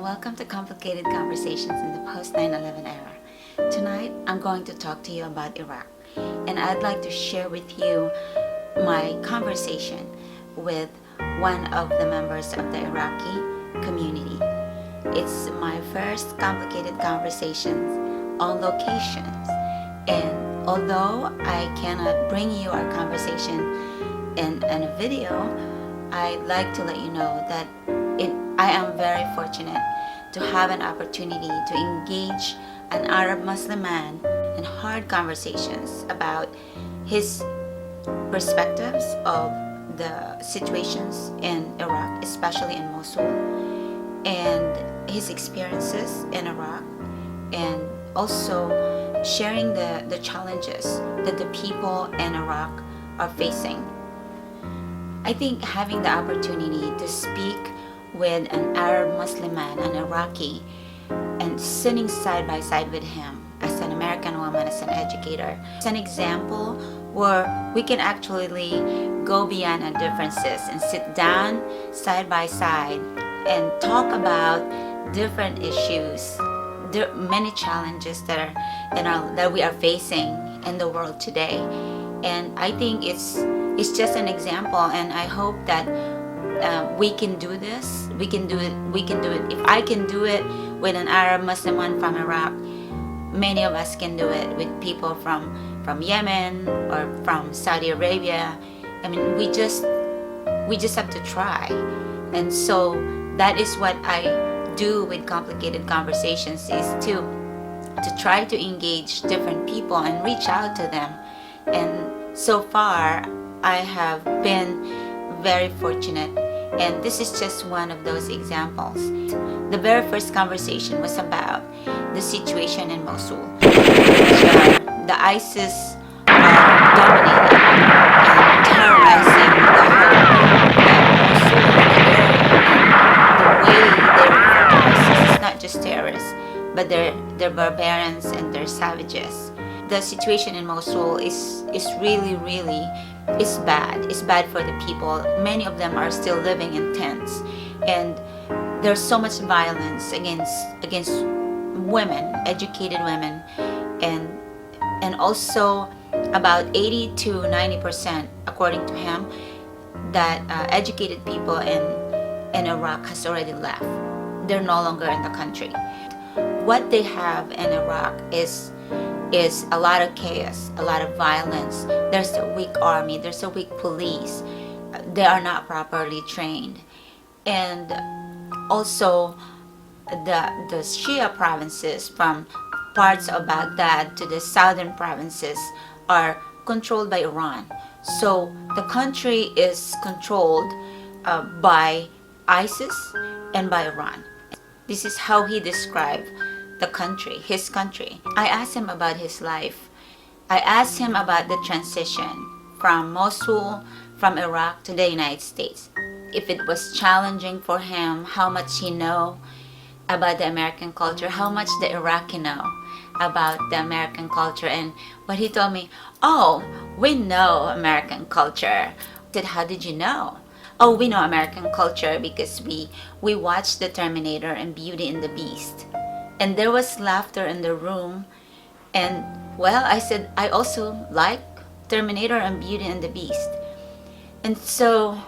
and welcome to Complicated Conversations in the Post-9/11 era. Tonight, I'm going to talk to you about Iraq, and I'd like to share with you my conversation with one of the members of the Iraqi community. It's my first complicated conversations on locations, and although I cannot bring you our conversation in a video, I'd like to let you know that I am very fortunate to have an opportunity to engage an Arab Muslim man in hard conversations about his perspectives of the situations in Iraq, especially in Mosul, and his experiences in Iraq, and also sharing the challenges that the people in Iraq are facing. I think having the opportunity to speak with an Arab Muslim man, an Iraqi, and sitting side by side with him as an American woman, as an educator, it's an example where we can actually go beyond our differences and sit down side by side and talk about different issues. There are many challenges that we are facing in the world today, and I think it's just an example, and I hope that we can do this. We can do it. If I can do it with an Arab Muslim one from Iraq, many of us can do it with people from Yemen or from Saudi Arabia. I mean, we just have to try. And so that is what I do with complicated conversations, is to try to engage different people and reach out to them. And so far I have been very fortunate, and this is just one of those examples. The very first conversation was about the situation in Mosul, which the ISIS are dominating and terrorizing the whole Mosul. The way they refer to ISIS is not just terrorists, but they're barbarians and they're savages. The situation in Mosul is really it's bad. It's bad for the people. Many of them are still living in tents, and there's so much violence against women, educated women, and also about 80 to 90%, according to him, that educated people in Iraq has already left. They're no longer in the country. What they have in Iraq is a lot of chaos, a lot of violence. There's a weak army, there's a weak police. They are not properly trained. And also the Shia provinces, from parts of Baghdad to the southern provinces, are controlled by Iran. So the country is controlled by ISIS and by Iran. This is how he described the country, his country. I asked him about his life. I asked him about the transition from Mosul, from Iraq to the United States. If it was challenging for him, how much he know about the American culture, how much the Iraqi know about the American culture. And what he told me, oh, we know American culture. I said, how did you know? Oh, we know American culture because we watched The Terminator and Beauty and the Beast. And there was laughter in the room. And well, I said, I also like Terminator and Beauty and the Beast. And so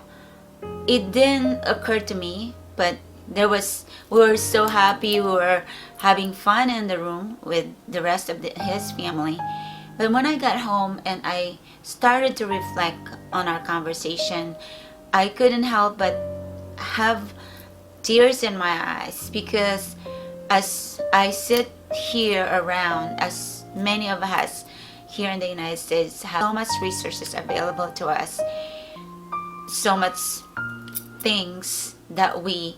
it didn't occur to me, but we were so happy, we were having fun in the room with the rest of his family. But when I got home and I started to reflect on our conversation, I couldn't help but have tears in my eyes, because as I sit here around, as many of us here in the United States have so much resources available to us, so much things that we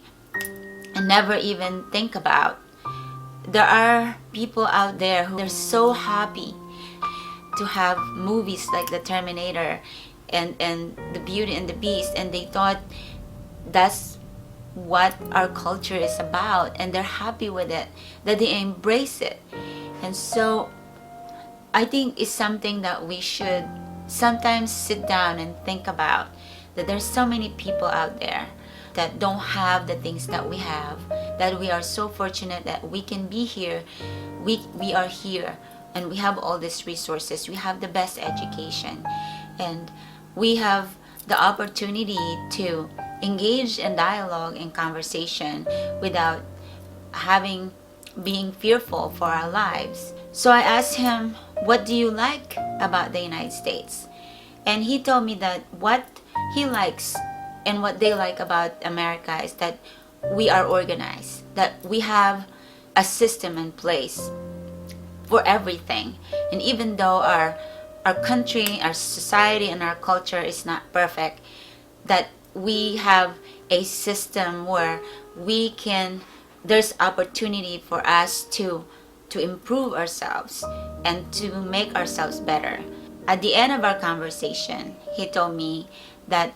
never even think about. There are people out there who are so happy to have movies like The Terminator and The Beauty and the Beast, and they thought that's what our culture is about, and they're happy with it, that they embrace it. And so I think it's something that we should sometimes sit down and think about, that there's so many people out there that don't have the things that we have, that we are so fortunate that we can be here. We are here and we have all these resources. We have the best education and we have the opportunity to engage in dialogue and conversation without being fearful for our lives. So I asked him, what do you like about the United States? And he told me that what he likes and what they like about America is that we are organized, that we have a system in place for everything. And even though our country, our society, and our culture is not perfect, that we have a system where there's opportunity for us to improve ourselves and to make ourselves better. At the end of our conversation, he told me that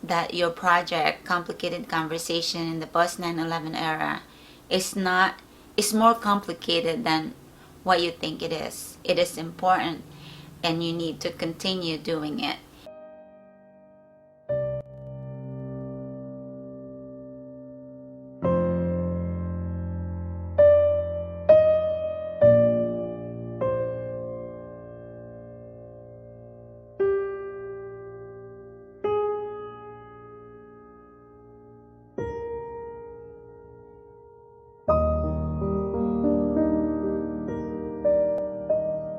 that your project, Complicated Conversation in the Post-9/11 Era, is more complicated than what you think it is. It is important and you need to continue doing it.